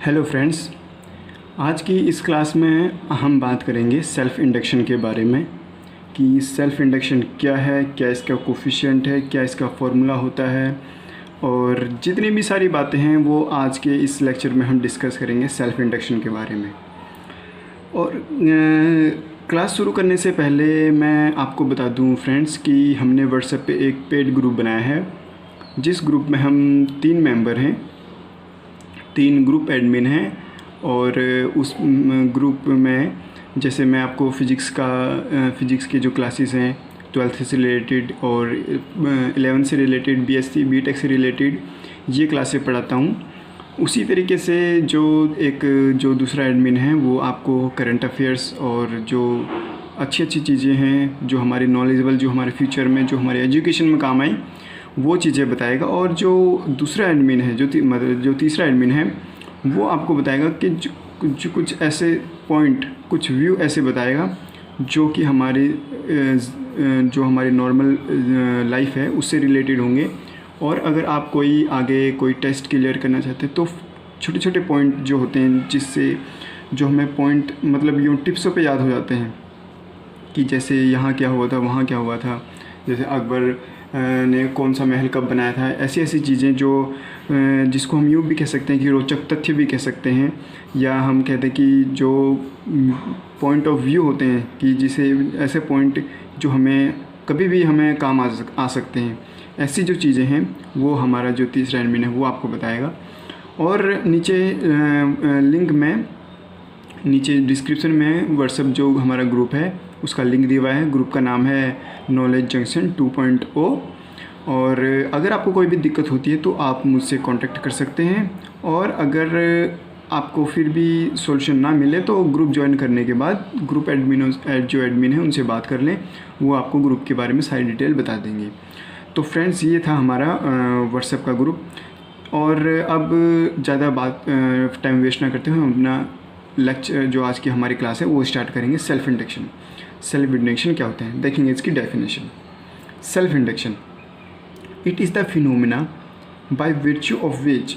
Hello friends, आज की इस क्लास में हम बात करेंगे सेल्फ़ इंडक्शन के बारे में कि सेल्फ़ इंडक्शन क्या है, क्या इसका कोफिशिएंट है, क्या इसका फॉर्मूला होता है और जितनी भी सारी बातें हैं वो आज के इस लेक्चर में हम डिस्कस करेंगे सेल्फ़ इंडक्शन के बारे में। और क्लास शुरू करने से पहले मैं आपको बता दूं फ्रेंड्स कि हमने व्हाट्सएप पे एक पेड ग्रुप बनाया है, जिस ग्रुप में हम 3 मेंबर हैं, 3 ग्रुप एडमिन हैं। और उस ग्रुप में जैसे मैं आपको फ़िज़िक्स की जो क्लासेस हैं 12th से रिलेटेड और 11th से रिलेटेड, बीएससी बीटेक से रिलेटेड ये क्लासें पढ़ाता हूँ। उसी तरीके से जो दूसरा एडमिन है वो आपको करंट अफेयर्स और जो अच्छी चीज़ें हैं जो हमारी नॉलेजेबल, जो हमारे फ्यूचर में, जो हमारे एजुकेशन में काम आए वो चीज़ें बताएगा। और जो दूसरा एडमिन है, जो तीसरा एडमिन है, वो आपको बताएगा कि जो कुछ ऐसे पॉइंट, कुछ व्यू ऐसे बताएगा जो कि जो हमारी नॉर्मल लाइफ है उससे रिलेटेड होंगे। और अगर आप आगे कोई टेस्ट क्लियर करना चाहते हैं तो छोटे छोटे पॉइंट जो होते हैं, जिससे जो हमें पॉइंट मतलब यूँ टिप्सों पे याद हो जाते हैं कि जैसे यहाँ क्या हुआ था, वहाँ क्या हुआ था, जैसे अकबर ने कौन सा महल कब बनाया था, ऐसी चीज़ें जो जिसको हम यूँ भी कह सकते हैं कि रोचक तथ्य भी कह सकते हैं, या हम कहते हैं कि जो पॉइंट ऑफ व्यू होते हैं कि जिसे ऐसे पॉइंट जो हमें कभी भी हमें काम आ सकते हैं, ऐसी जो चीज़ें हैं वो हमारा जो तीसरा एडमिन है वो आपको बताएगा। और नीचे डिस्क्रिप्शन में व्हाट्सएप जो हमारा ग्रुप है उसका लिंक दिया हुआ है। ग्रुप का नाम है नॉलेज जंक्शन 2.0। और अगर आपको कोई भी दिक्कत होती है तो आप मुझसे कांटेक्ट कर सकते हैं। और अगर आपको फिर भी सॉल्यूशन ना मिले तो ग्रुप ज्वाइन करने के बाद ग्रुप जो एडमिन है उनसे बात कर लें, वो आपको ग्रुप के बारे में सारी डिटेल बता देंगे। तो फ्रेंड्स, ये था हमारा व्हाट्सएप का ग्रुप। और अब ज़्यादा टाइम वेस्ट ना करते हुए हम अपना लेक्चर, जो आज की हमारी क्लास है, वो स्टार्ट करेंगे। सेल्फ इंडक्शन क्या होता है, देखेंगे इसकी definition. Self induction, it is the phenomena by virtue of which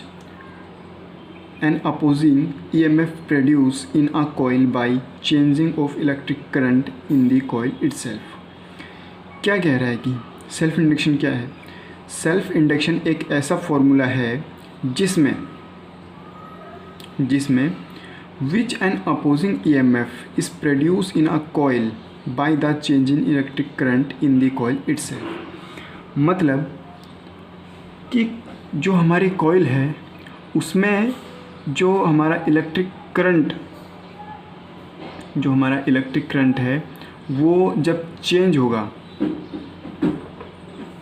an opposing EMF produced in a coil by changing of electric current in the coil itself। क्या कह रहा है कि सेल्फ इंडक्शन क्या है? सेल्फ इंडक्शन एक ऐसा formula है जिसमें which an opposing EMF is produced in a coil by the change in electric current in the coil itself। मतलब कि जो हमारी कॉइल है उसमें जो हमारा इलेक्ट्रिक करंट है वो जब चेंज होगा,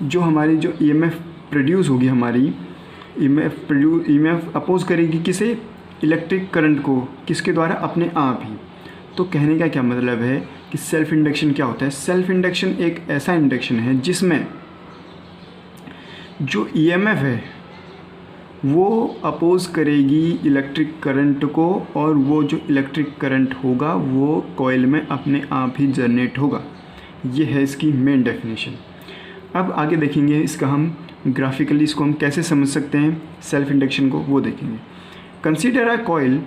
जो हमारी जो EMF प्रोड्यूस होगी, हमारी EMF अपोज करेगी किसे? इलेक्ट्रिक करंट को। किसके द्वारा? अपने आप ही। तो कहने का क्या मतलब है कि सेल्फ इंडक्शन क्या होता है? सेल्फ इंडक्शन एक ऐसा इंडक्शन है जिसमें जो EMF है वो अपोज करेगी इलेक्ट्रिक करंट को, और वो जो इलेक्ट्रिक करंट होगा वो कॉइल में अपने आप ही जनरेट होगा। ये है इसकी मेन डेफिनेशन। अब आगे देखेंगे इसका हम ग्राफिकली इसको हम कैसे समझ सकते हैं सेल्फ इंडक्शन को, वो देखेंगे। Consider a coil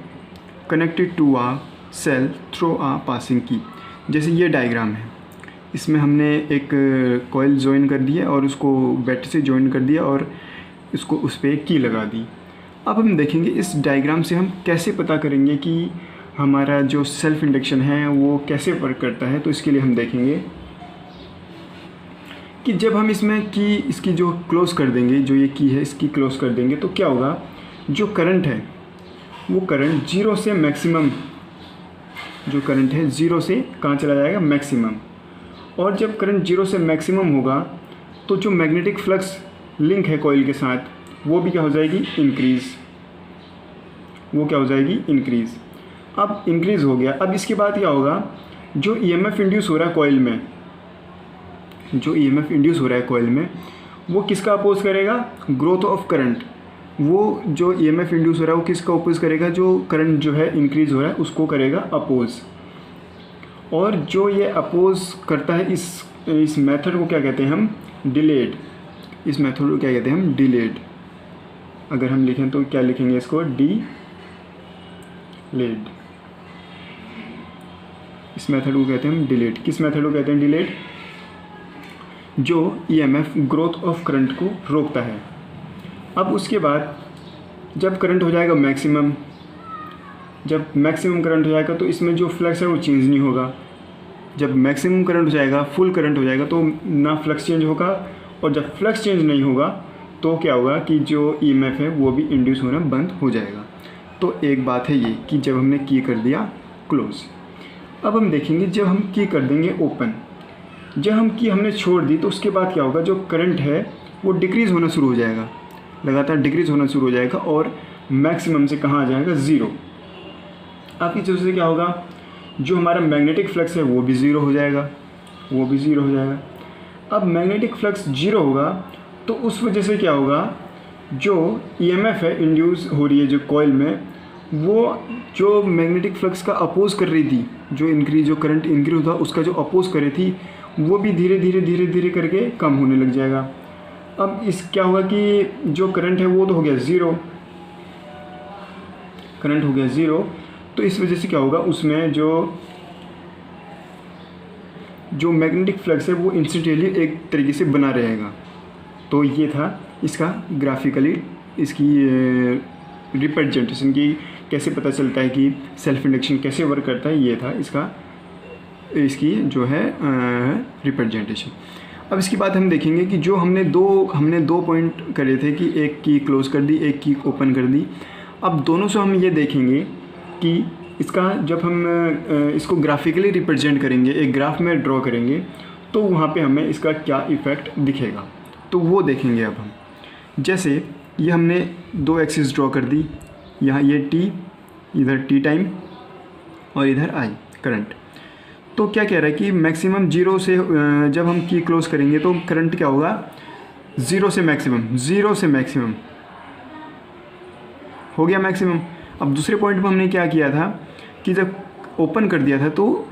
connected to a cell through a passing key. जैसे ये डायग्राम है, इसमें हमने एक कॉइल ज्वाइन कर दिया और उसको बैटरी से ज्वाइन कर दिया और इसको उस पर एक की लगा दी। अब हम देखेंगे इस डायग्राम से हम कैसे पता करेंगे कि हमारा जो सेल्फ इंडक्शन है वो कैसे वर्क करता है। तो इसके लिए हम देखेंगे कि जब हम इसकी जो क्लोज़ कर देंगे, जो ये की है इसकी क्लोज़ कर देंगे, तो क्या होगा? जो करंट है वो करंट जीरो से मैक्सिमम, जो करंट है जीरो से कहाँ चला जाएगा? मैक्सिमम। और जब करंट जीरो से मैक्सिमम होगा तो जो मैग्नेटिक फ्लक्स लिंक है कॉइल के साथ वो भी क्या हो जाएगी? इंक्रीज़। अब इंक्रीज़ हो गया। अब इसके बाद क्या होगा? जो EMF इंड्यूस हो रहा है कॉइल में, वो किसका अपोज करेगा? Growth of current. वो जो EMF इंड्यूस हो रहा है वो किसका अपोज करेगा? जो करंट जो है इंक्रीज़ हो रहा है उसको करेगा अपोज। और जो ये अपोज करता है इस मेथड को क्या कहते हैं हम? डिलेड। इस मेथड को क्या कहते हैं हम? डिलेड। अगर हम लिखें तो क्या लिखेंगे इसको? डिलेड। इस मेथड को कहते हैं हम डिलेड। किस मेथड को कहते हैं डिलेड? जो ईएमएफ ग्रोथ ऑफ करंट को रोकता है। अब उसके बाद जब करंट हो जाएगा मैक्सिमम, जब मैक्सिमम करंट हो जाएगा तो इसमें जो फ्लक्स है वो चेंज नहीं होगा। जब मैक्सिमम करंट हो जाएगा, फुल करंट हो जाएगा तो ना फ्लक्स चेंज होगा, और जब फ्लक्स चेंज नहीं होगा तो क्या होगा कि जो ईएमएफ है वो भी इंड्यूस होना बंद हो जाएगा। तो एक बात है ये कि जब हमने की कर दिया क्लोज। अब हम देखेंगे जब हम की कर देंगे ओपन, जब हम की हमने छोड़ दी तो उसके बाद क्या होगा, जो करंट है वो डिक्रीज़ होना शुरू हो जाएगा, लगातार डिक्रीज़ होना शुरू हो जाएगा और मैक्सिमम से कहाँ आ जाएगा, ज़ीरो। अब इस वजह से क्या होगा, जो हमारा मैग्नेटिक फ्लक्स है वो भी ज़ीरो हो जाएगा, वो भी ज़ीरो हो जाएगा। अब मैग्नेटिक फ्लक्स ज़ीरो होगा तो उस वजह से क्या होगा, जो ईएमएफ है इंड्यूस हो रही है जो कॉइल में, वो जो मैग्नेटिक फ्लक्स का अपोज कर रही थी, जो करंट इंक्रीज होता उसका जो अपोज कर रही थी वो भी धीरे धीरे करके कम होने लग जाएगा। अब इस क्या होगा कि जो करंट है वो तो हो गया ज़ीरो, करंट हो गया ज़ीरो, तो इस वजह से क्या होगा, उसमें जो मैग्नेटिक फ्लक्स है वो इंस्टेंटली एक तरीके से बना रहेगा। तो ये था इसका ग्राफिकली इसकी रिप्रेजेंटेशन की कैसे पता चलता है कि सेल्फ इंडक्शन कैसे वर्क करता है, ये था इसकी जो है रिप्रेजेंटेशन। अब इसके बाद हम देखेंगे कि जो हमने दो पॉइंट करे थे कि एक की क्लोज कर दी, एक की ओपन कर दी। अब दोनों से हम ये देखेंगे कि इसका जब हम इसको ग्राफिकली रिप्रेजेंट करेंगे, एक ग्राफ में ड्रॉ करेंगे, तो वहाँ पे हमें इसका क्या इफ़ेक्ट दिखेगा, तो वो देखेंगे अब हम। जैसे ये हमने दो एक्सिस ड्रॉ कर दी, यहाँ ये टी, इधर टी टाइम और इधर आई करंट। तो क्या कह रहा है कि मैक्सिमम जीरो से जब हम की क्लोज करेंगे तो करंट क्या होगा, ज़ीरो से मैक्सिमम हो गया मैक्सिमम। अब दूसरे पॉइंट पर हमने क्या किया था कि जब ओपन कर दिया था तो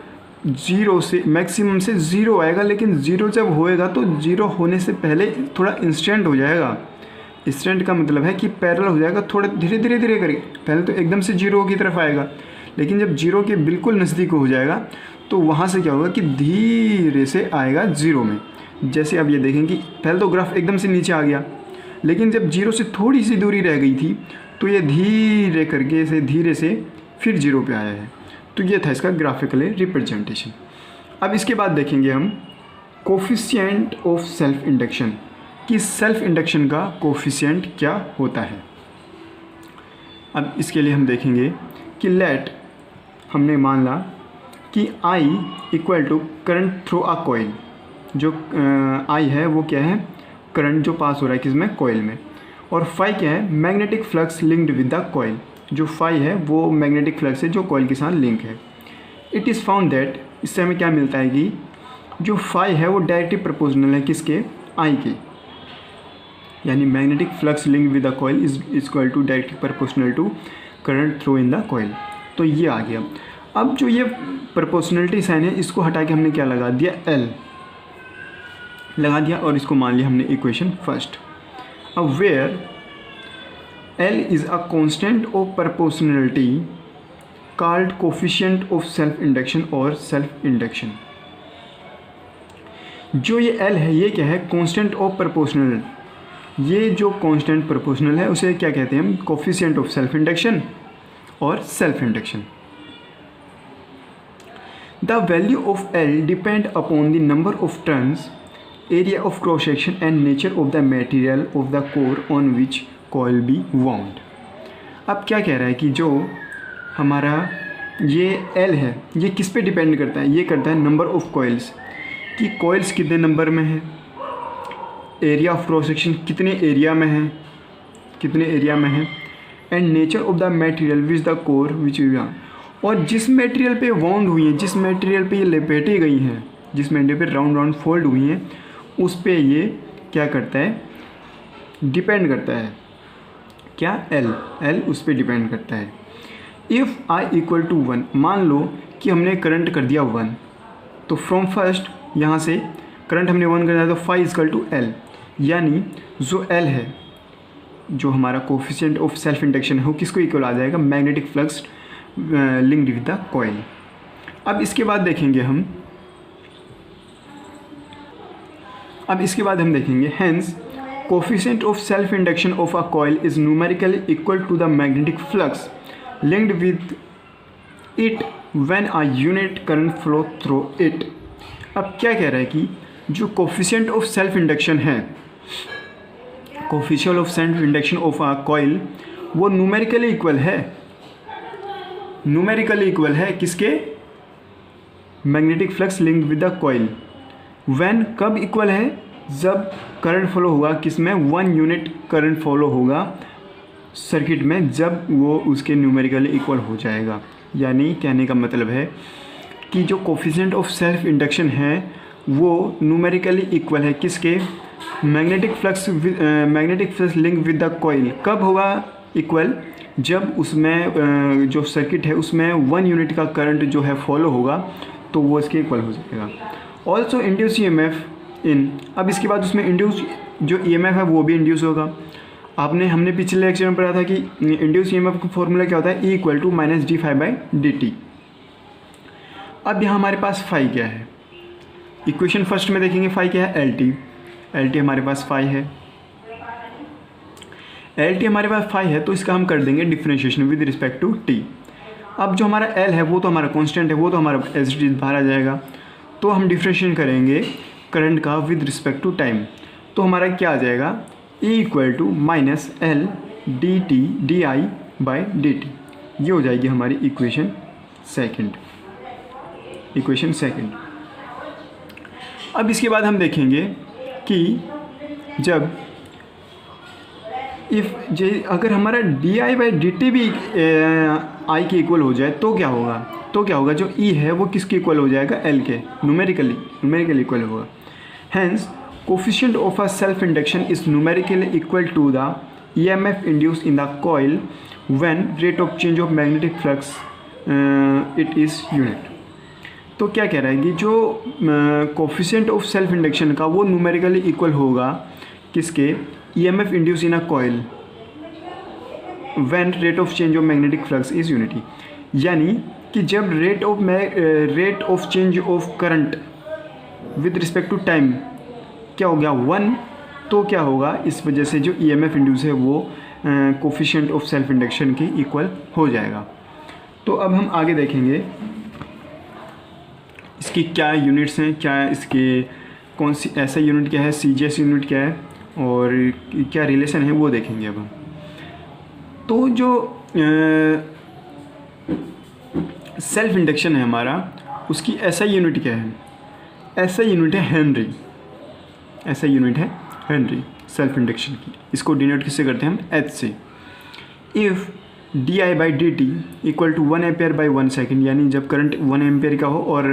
ज़ीरो से मैक्सिमम से ज़ीरो आएगा, लेकिन ज़ीरो जब होएगा तो ज़ीरो होने से पहले थोड़ा इंस्टेंट हो जाएगा। इंस्टेंट का मतलब है कि पैरेलल हो जाएगा, थोड़ा धीरे करके। पहले तो एकदम से जीरो की तरफ आएगा, लेकिन जब जीरो के बिल्कुल नज़दीक हो जाएगा तो वहाँ से क्या होगा कि धीरे से आएगा ज़ीरो में। जैसे अब ये देखें कि पहले तो ग्राफ एकदम से नीचे आ गया, लेकिन जब जीरो से थोड़ी सी दूरी रह गई थी तो ये धीरे से फिर जीरो पे आया है। तो ये था इसका ग्राफिकली रिप्रेजेंटेशन। अब इसके बाद देखेंगे हम कोफिशिएंट ऑफ सेल्फ इंडक्शन, कि सेल्फ इंडक्शन का कोफिशिएंट क्या होता है। अब इसके लिए हम देखेंगे कि लेट हमने मान ला कि I equal to current through a coil. जो I है वो क्या है, करंट जो पास हो रहा है किसमें, कॉइल में। और फाई क्या है, magnetic flux linked with the coil. जो फाई है वो मैग्नेटिक फ्लक्स है जो कॉइल के साथ लिंक है। इट इज़ फाउंड दैट, इससे हमें क्या मिलता है कि जो फाई है वो डायरेक्टली प्रोपोर्शनल है किसके, I के, यानी magnetic flux link with the coil is equal to directly proportional to current through in the coil. तो ये आ गया। अब जो ये प्रोपोर्शनलिटी साइन है इसको हटा के हमने क्या लगा दिया, L लगा दिया, और इसको मान लिया हमने इक्वेशन फर्स्ट। अब where L is a constant of proportionality called coefficient of self induction और सेल्फ इंडक्शन। जो ये L है ये क्या है, कांस्टेंट ऑफ प्रोपोर्शनल। ये जो कांस्टेंट प्रोपोर्शनल है उसे क्या कहते हैं हम, कोफिशिएंट ऑफ सेल्फ इंडक्शन और self induction. The value of L depend upon the number of turns, area of cross section and nature of the material of the core on which coil be wound। अब क्या कह रहा है कि जो हमारा ये L है ये किस पे डिपेंड करता है, ये करता है नंबर ऑफ कॉइल्स, कि कॉइल्स कितने नंबर में है, एरिया ऑफ क्रॉस सेक्शन कितने एरिया में है, and nature of the material which the core which you, और जिस मटेरियल पे वाउंड हुई हैं, जिस मटेरियल पे ये लपेटी गई हैं, जिस मटेरियल पे राउंड फोल्ड हुई हैं, उस पे ये क्या करता है, डिपेंड करता है। क्या, L उस पे डिपेंड करता है। इफ़ I इक्वल टू 1, मान लो कि हमने करंट कर दिया 1, तो फ्रॉम फर्स्ट यहाँ से करंट हमने 1 कर दिया तो फाई इक्वल टू L, यानी जो L है जो हमारा कोफिशिएंट ऑफ सेल्फ इंडक्शन है वो किसको इक्वल आ जाएगा, magnetic flux linked with the coil. अब इसके बाद देखेंगे हम देखेंगे hence coefficient of self induction of a coil is numerically equal to the magnetic flux linked with it when a unit current flow through it. अब क्या कह रहा है कि जो कोफिशिएंट ऑफ सेल्फ इंडक्शन है, coefficient of self induction of a coil, वो numerically equal है किसके? Magnetic flux linked with the coil. When कब इक्वल है? जब करंट फ्लो होगा किसमें? 1 यूनिट करंट फ्लो होगा सर्किट में, जब वो उसके न्यूमेरिकली इक्वल हो जाएगा। यानी कहने का मतलब है कि जो कोफिशिएंट ऑफ सेल्फ इंडक्शन है वो न्यूमेरिकली इक्वल है किसके? Magnetic flux link with the coil. कब होगा इक्वल? जब उसमें जो सर्किट है उसमें 1 यूनिट का करंट जो है फॉलो होगा तो वो इसके इक्वल हो जाएगा। Also induce EMF in. अब इसके बाद उसमें इंड्यूस जो ईएमएफ है वो भी इंड्यूस होगा। हमने पिछले लेक्चर में पढ़ा था कि इंड्यूस ईएमएफ का फॉर्मूला क्या होता है? E = -d∅/dt। अब यहाँ हमारे पास फाई क्या है? इक्वेशन फर्स्ट में देखेंगे फाई क्या है? LT हमारे पास फाई है। LT हमारे पास फाई है तो इसका हम कर देंगे differentiation with respect to t। अब जो हमारा L है वो तो हमारा कांस्टेंट है, वो तो हमारा एज इट इज बाहर आ जाएगा। तो हम डिफरेंशिएशन करेंगे करंट का विद रिस्पेक्ट टू टाइम, तो हमारा क्या आ जाएगा? E = -L di/dt। ये हो जाएगी हमारी इक्वेशन सेकंड। अब इसके बाद हम देखेंगे कि जब अगर हमारा di/dt भी I के इक्वल हो जाए तो क्या होगा? जो E है वो किसके इक्वल हो जाएगा? L के। न्यूमेरिकली इक्वल होगा। Hence coefficient of a self induction is numerically equal to the EMF induced in the coil when rate of change of magnetic flux it is unit. तो क्या कह रहा है कि जो कोफिशिएंट ऑफ सेल्फ इंडक्शन का वो न्यूमेरिकली इक्वल होगा किसके? EMF induce in a coil when rate of change of magnetic flux is unity. यानी कि जब rate of change of current with respect to time क्या हो गया? 1, तो क्या होगा? इस वजह से जो EMF इंड्यूस है वो कोफिशिएंट ऑफ सेल्फ इंडक्शन के इक्वल हो जाएगा। तो अब हम आगे देखेंगे इसकी क्या यूनिट्स हैं, क्या इसके कौन सी ऐसा यूनिट क्या है, CGS यूनिट क्या है और क्या रिलेशन है वो देखेंगे अब हम। तो जो सेल्फ इंडक्शन है हमारा, उसकी SI यूनिट क्या है? SI यूनिट है हेनरी। सेल्फ इंडक्शन की इसको डिनोट किससे करते हैं हम? H से। इफ़ di/dt = 1 A/1 सेकेंड, यानी जब करंट 1 एम्पेयर का हो और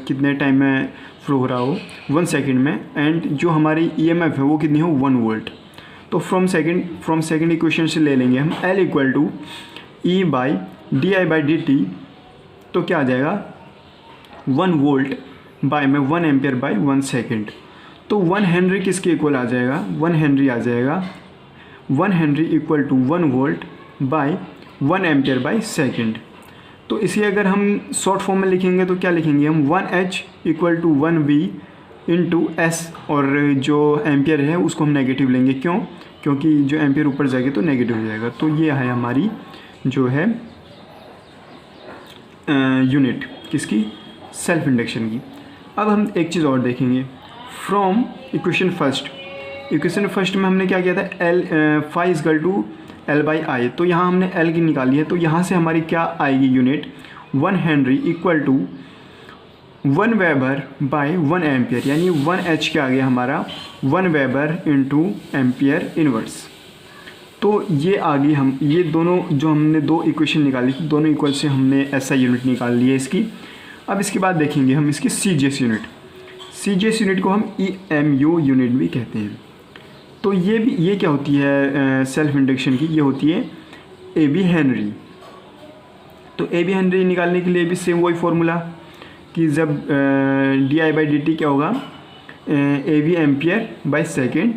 कितने टाइम में फ्लो हो रहा हो? 1 सेकेंड में, एंड जो हमारी EMF है वो कितनी हो? 1 वोल्ट। तो फ्रॉम सेकेंड इक्वेशन से ले लेंगे हम L = E/di/dt। तो क्या आ जाएगा? 1 वोल्ट बाय में 1 एम्पेयर/1 सेकेंड। तो 1 हेनरी किसके इक्वल आ जाएगा? 1 हेनरी आ जाएगा 1 हेनरी = 1 वोल्ट बाय 1 एम्पेयर/सेकेंड। तो इसे अगर हम शॉर्ट फॉर्म में लिखेंगे तो क्या लिखेंगे हम? 1H = 1V × S, और जो एम्पियर है उसको हम नेगेटिव लेंगे। क्यों? क्योंकि जो एम्पियर ऊपर जाएगा तो नेगेटिव हो जाएगा। तो ये है हमारी जो है यूनिट किसकी? सेल्फ इंडक्शन की। अब हम एक चीज़ और देखेंगे फ्रॉम इक्वेशन फर्स्ट में हमने क्या किया था? Phi = L/I। तो यहाँ हमने L की निकाली है, तो यहाँ से हमारी क्या आएगी unit? 1 henry = 1 weber by 1 ampere, यानी 1H क्या आ गया हमारा? 1 वेबर × एम्पियर इनवर्स। तो ये आ गई ये दोनों जो हमने 2 इक्वेशन निकाली थी, दोनों इक्वल से हमने SI यूनिट निकाल ली है इसकी। अब इसके बाद देखेंगे हम इसकी CGS यूनिट को हम EMU यूनिट भी कहते हैं। तो ये क्या होती है सेल्फ इंडक्शन की? ये होती है AB हेनरी। तो AB हेनरी निकालने के लिए भी सेम वही फॉर्मूला कि जब di/dt क्या होगा? AB एम्पियर/सेकेंड,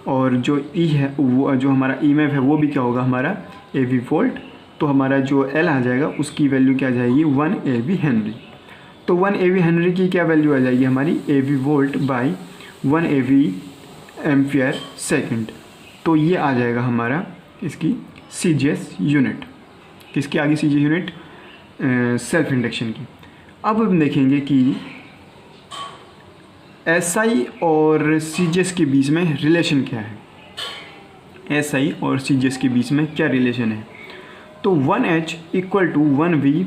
और जो E है वो जो हमारा EMF है वो भी क्या होगा हमारा? AV volt. तो हमारा जो L आ जाएगा उसकी वैल्यू क्या आ जाएगी 1 AV हेनरी। तो 1 AV हेनरी की क्या वैल्यू आ जाएगी हमारी AV volt by 1 AV ampere second. तो ये आ जाएगा हमारा इसकी CGS यूनिट। किसकी आगे CGS यूनिट? सेल्फ इंडक्शन की। अब हम देखेंगे कि SI और CGS के बीच में रिलेशन क्या है। SI और CGS के बीच में क्या रिलेशन है? तो 1H equal to 1V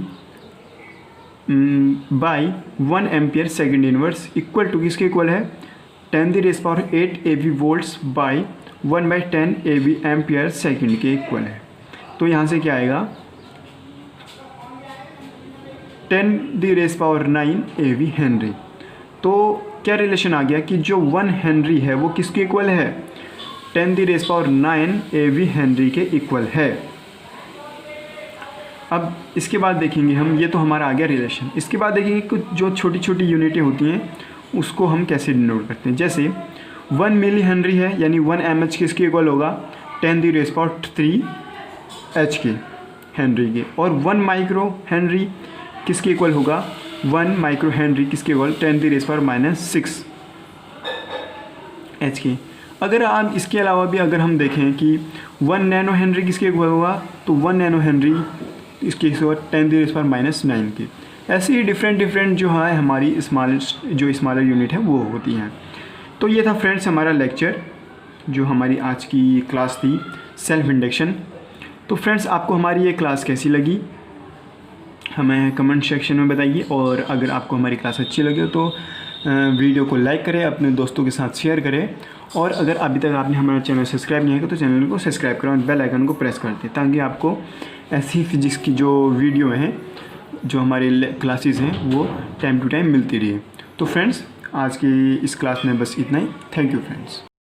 by 1 ampere second inverse equal to किसके इक्वल है? 10⁸ AV volts by 1/10 AV ampere second के इक्वल है। तो यहाँ से क्या आएगा? 10⁹ AV हेनरी। तो क्या रिलेशन आ गया कि जो 1 हेनरी है वो किसके इक्वल है? 10⁹ AV हेनरी के इक्वल है। अब इसके बाद देखेंगे हम, ये तो हमारा आ गया रिलेशन। इसके बाद देखेंगे कुछ जो छोटी छोटी यूनिटें होती हैं उसको हम कैसे डिनोट करते हैं। जैसे 1 मिली हेनरी है, यानी 1 mH किसके इक्वल होगा? 10⁻³ H के हेनरी के। और 1 माइक्रो हेनरी किसके इक्वल होगा? 1 माइक्रो हेनरी किसके इक्वल? 10⁻⁻6 H के। अगर आप इसके अलावा भी अगर हम देखें कि 1 नैनो हेनरी किसके इक्वल होगा, तो 1 नैनो हेनरी इसके इक्वल 10⁻⁹ के। ऐसे ही डिफरेंट जो है हमारी स्मॉलर यूनिट है वो होती हैं। तो ये था फ्रेंड्स हमारा लेक्चर, जो हमारी आज की क्लास थी सेल्फ इंडक्शन। तो फ्रेंड्स आपको हमारी ये क्लास कैसी लगी हमें कमेंट सेक्शन में बताइए, और अगर आपको हमारी क्लास अच्छी लगे तो वीडियो को लाइक करें, अपने दोस्तों के साथ शेयर करें, और अगर अभी तक आपने हमारा चैनल सब्सक्राइब नहीं किया तो चैनल को सब्सक्राइब करें और बेल आइकन को प्रेस कर दें, ताकि आपको ऐसी फिजिक्स की जो वीडियो हैं, जो हमारी क्लासेस हैं, वो टाइम टू टाइम मिलती रही। तो फ्रेंड्स आज की इस क्लास में बस इतना ही। Thank you friends.